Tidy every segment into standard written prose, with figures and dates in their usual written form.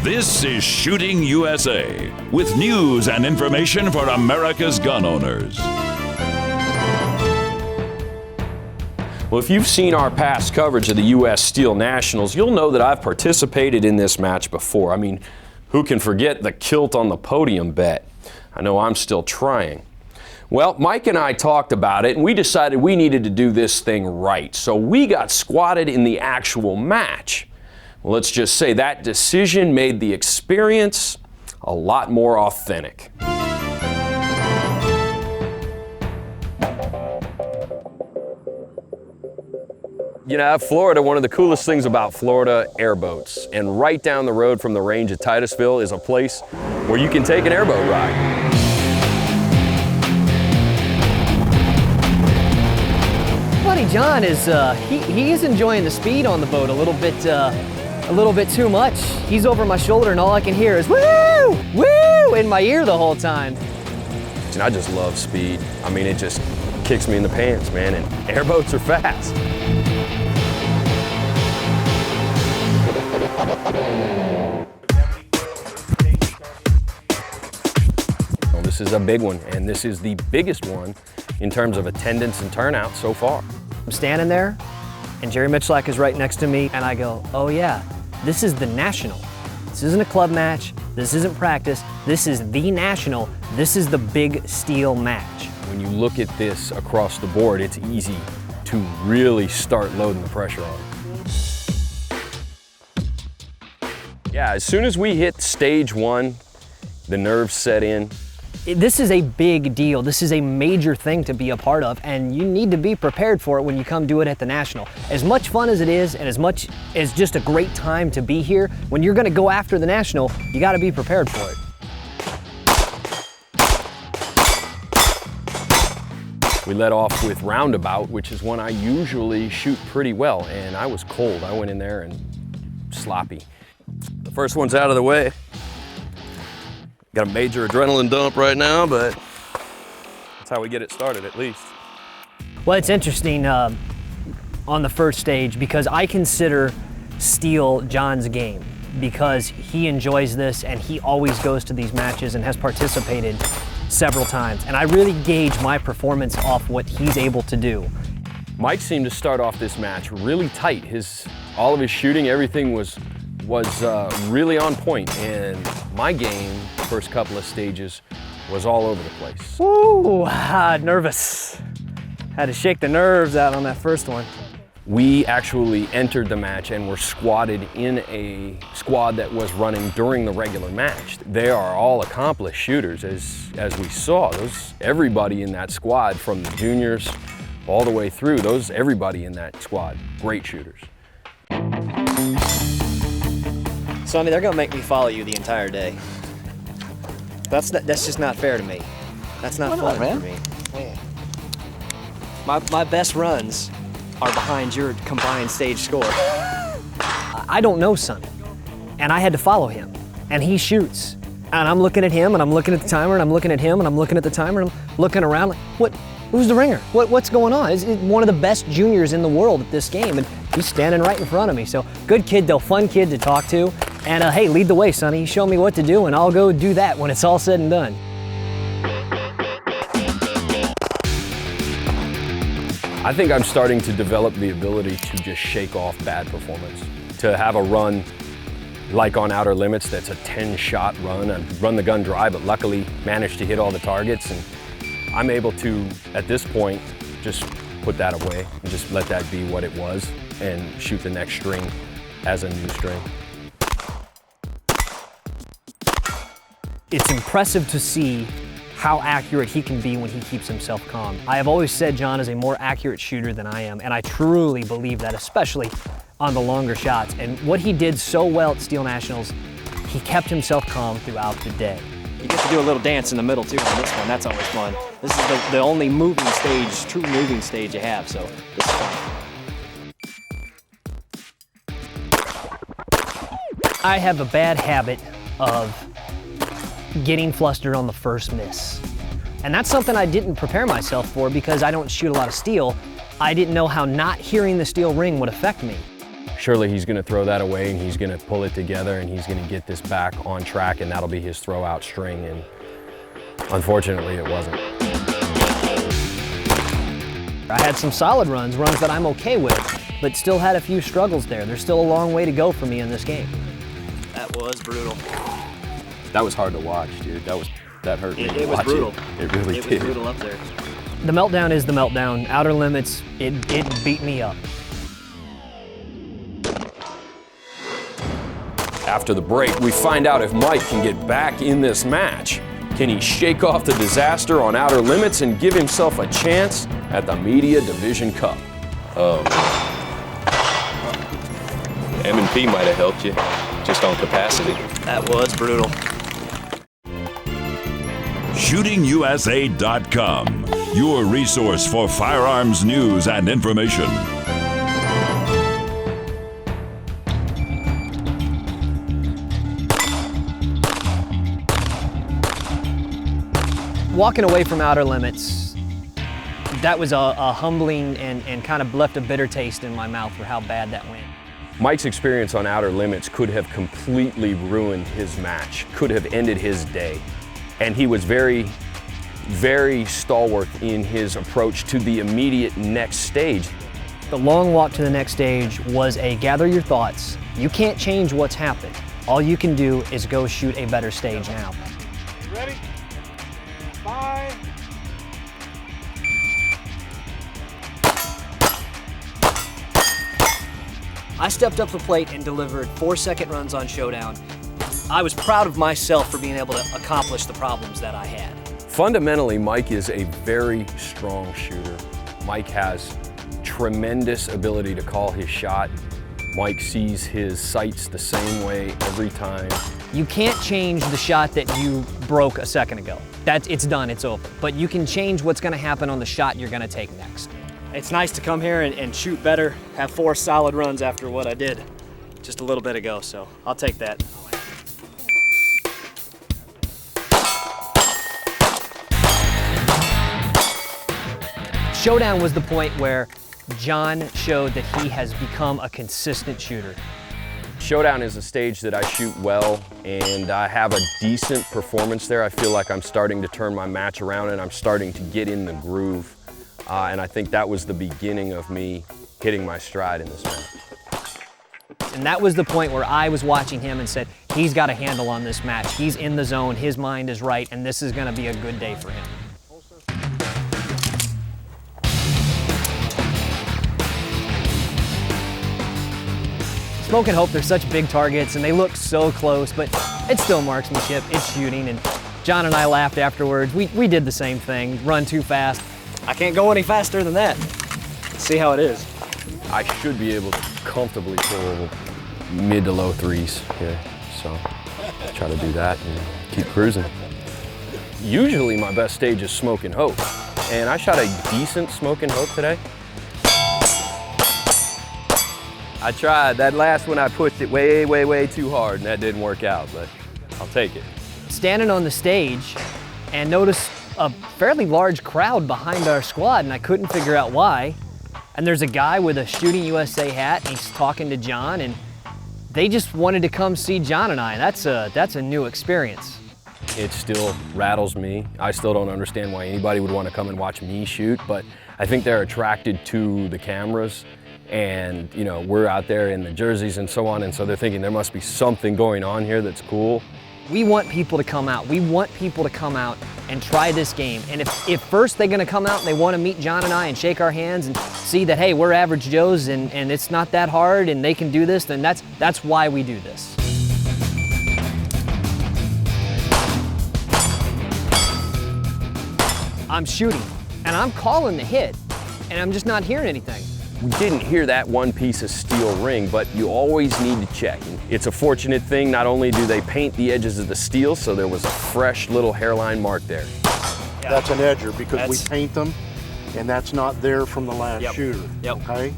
This is Shooting USA, with news and information for America's gun owners. Well, if you've seen our past coverage of the U.S. Steel Nationals, you'll know that I've participated in this match before. I mean, who can forget the kilt on the podium bet? I know I'm still trying. Well, Mike and I talked about it, and we decided we needed to do this thing right. So we got squatted in the actual match. Well, let's just say that decision made the experience a lot more authentic. You know, Florida, one of the coolest things about Florida, airboats. And right down the road from the range at Titusville is a place where you can take an airboat ride. Buddy John is he's enjoying the speed on the boat a little bit too much. He's over my shoulder and all I can hear is woo, woo in my ear the whole time. And I just love speed. I mean, it just kicks me in the pants, man, and airboats are fast. Well, this is a big one, and this is the biggest one in terms of attendance and turnout so far. I'm standing there, and Jerry Mitchellak is right next to me, and I go, oh yeah, this is the National. This isn't a club match, this isn't practice, this is the National, this is the big steel match. When you look at this across the board, it's easy to really start loading the pressure on. Yeah, as soon as we hit stage one, the nerves set in. This is a big deal. This is a major thing to be a part of, and you need to be prepared for it when you come do it at the National. As much fun as it is, and as much as just a great time to be here, when you're gonna go after the National, you gotta be prepared for it. We let off with roundabout, which is one I usually shoot pretty well, and I was cold. I went in there and sloppy. The first one's out of the way. Got a major adrenaline dump right now, but that's how we get it started, at least. Well, it's interesting on the first stage because I consider steel John's game because he enjoys this and he always goes to these matches and has participated several times. And I really gauge my performance off what he's able to do. Mike seemed to start off this match really tight. All of his shooting, everything was really on point, and my game, the first couple of stages, was all over the place. Woo, nervous. Had to shake the nerves out on that first one. We actually entered the match and were squatted in a squad that was running during the regular match. They are all accomplished shooters, as we saw. Everybody in that squad, from the juniors all the way through, everybody in that squad, great shooters. Sonny, they're gonna make me follow you the entire day. That's just not fair to me. That's not fun for me. Man. My best runs are behind your combined stage score. I don't know Sonny, and I had to follow him, and he shoots. And I'm looking at him, and I'm looking at the timer, and I'm looking at him, and I'm looking at the timer, and I'm looking around like, who's the ringer? What's going on? He's one of the best juniors in the world at this game, and he's standing right in front of me. So good kid though, fun kid to talk to. And hey, lead the way, Sonny. Show me what to do, and I'll go do that when it's all said and done. I think I'm starting to develop the ability to just shake off bad performance. To have a run like on Outer Limits that's a 10-shot run. I run the gun dry, but luckily managed to hit all the targets. And I'm able to, at this point, just put that away and just let that be what it was and shoot the next string as a new string. It's impressive to see how accurate he can be when he keeps himself calm. I have always said John is a more accurate shooter than I am, and I truly believe that, especially on the longer shots. And what he did so well at Steel Nationals, he kept himself calm throughout the day. You get to do a little dance in the middle too on this one. That's always fun. This is the only moving stage, true moving stage you have, so this is fun. I have a bad habit of getting flustered on the first miss. And that's something I didn't prepare myself for because I don't shoot a lot of steel. I didn't know how not hearing the steel ring would affect me. surely he's going to throw that away and he's going to pull it together and he's going to get this back on track and that'll be his throw-out string. And unfortunately, it wasn't. I had some solid runs that I'm okay with, but still had a few struggles there. There's still a long way to go for me in this game. That was brutal. That was hard to watch, dude. That hurt me. It was brutal. It really did. It was brutal up there. The meltdown is the meltdown. Outer limits, it beat me up. After the break, we find out if Mike can get back in this match. Can he shake off the disaster on Outer Limits and give himself a chance at the Media Division Cup? M&P might have helped you, just on capacity. That was brutal. ShootingUSA.com, your resource for firearms news and information. Walking away from Outer Limits, that was a humbling and kind of left a bitter taste in my mouth for how bad that went. Mike's experience on Outer Limits could have completely ruined his match, could have ended his day. And he was very, very stalwart in his approach to the immediate next stage. The long walk to the next stage was a gather your thoughts. You can't change what's happened. All you can do is go shoot a better stage now. Ready? 5. I stepped up the plate and delivered 4-second runs on Showdown. I was proud of myself for being able to accomplish the problems that I had. Fundamentally, Mike is a very strong shooter. Mike has tremendous ability to call his shot. Mike sees his sights the same way every time. You can't change the shot that you broke a second ago. It's done, it's over. But you can change what's gonna happen on the shot you're gonna take next. It's nice to come here and shoot better, have 4 solid runs after what I did just a little bit ago, so I'll take that. Showdown was the point where John showed that he has become a consistent shooter. Showdown is a stage that I shoot well, and I have a decent performance there. I feel like I'm starting to turn my match around and I'm starting to get in the groove. And I think that was the beginning of me hitting my stride in this match. And that was the point where I was watching him and said, he's got a handle on this match. He's in the zone, his mind is right, and this is gonna be a good day for him. Smoke and Hope, they're such big targets and they look so close, but it's still marksmanship, it's shooting, and John and I laughed afterwards. We did the same thing, run too fast. I can't go any faster than that. Let's see how it is. I should be able to comfortably pull mid to low 3s here, so try to do that and keep cruising. Usually my best stage is Smoke and Hope, and I shot a decent Smoke and Hope today. I tried. That last one I pushed it way, way, way too hard, and that didn't work out, but I'll take it. Standing on the stage and noticed a fairly large crowd behind our squad, and I couldn't figure out why. And there's a guy with a Shooting USA hat, and he's talking to John, and they just wanted to come see John and I. That's a new experience. It still rattles me. I still don't understand why anybody would want to come and watch me shoot, but I think they're attracted to the cameras. And you know, we're out there in the jerseys and so on, and so they're thinking there must be something going on here that's cool. We want people to come out. We want people to come out and try this game. And if first they're gonna come out and they wanna meet John and I and shake our hands and see that, hey, we're average Joes and it's not that hard and they can do this, then that's why we do this. I'm shooting and I'm calling the hit and I'm just not hearing anything. We didn't hear that one piece of steel ring, but you always need to check. It's a fortunate thing, not only do they paint the edges of the steel, so there was a fresh little hairline mark there. Yeah. That's an edger because we paint them, and that's not there from the last shooter. Yep. Okay?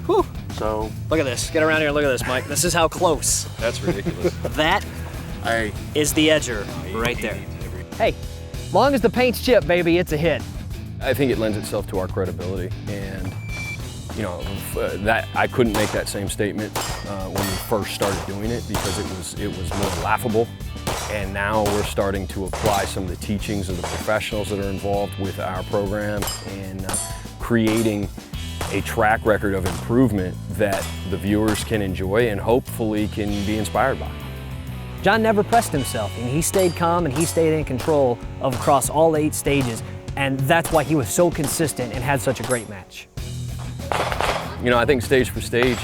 Whew. So. Look at this. Get around here and look at this, Mike. This is how close. That's ridiculous. That is the edger right there. Hey, long as the paint's chipped, baby, it's a hit. I think it lends itself to our credibility, and that I couldn't make that same statement when we first started doing it, because it was more laughable. And now we're starting to apply some of the teachings of the professionals that are involved with our program, and creating a track record of improvement that the viewers can enjoy and hopefully can be inspired by. John never pressed himself, and he stayed calm and he stayed in control of across all 8 stages, and that's why he was so consistent and had such a great match. I think stage for stage,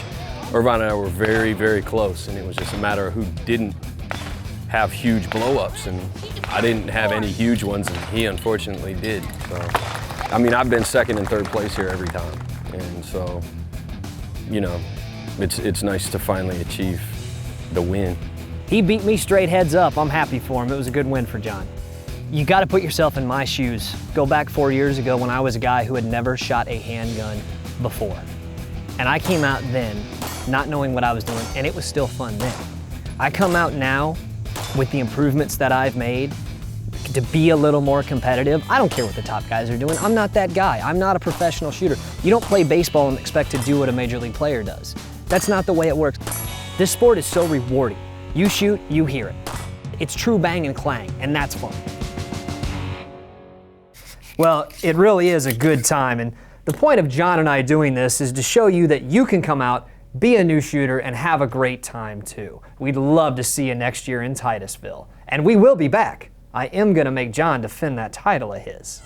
Irvine and I were very, very close, and it was just a matter of who didn't have huge blow-ups, and I didn't have any huge ones, and he unfortunately did. So, I've been second and third place here every time, and so, it's nice to finally achieve the win. He beat me straight heads up. I'm happy for him. It was a good win for John. You got to put yourself in my shoes. Go back 4 years ago when I was a guy who had never shot a handgun before. And I came out then not knowing what I was doing, and it was still fun then. I come out now with the improvements that I've made to be a little more competitive. I don't care what the top guys are doing. I'm not that guy. I'm not a professional shooter. You don't play baseball and expect to do what a major league player does. That's not the way it works. This sport is so rewarding. You shoot, you hear it. It's true bang and clang, and that's fun. Well, it really is a good time, and the point of John and I doing this is to show you that you can come out, be a new shooter, and have a great time too. We'd love to see you next year in Titusville, and we will be back. I am going to make John defend that title of his.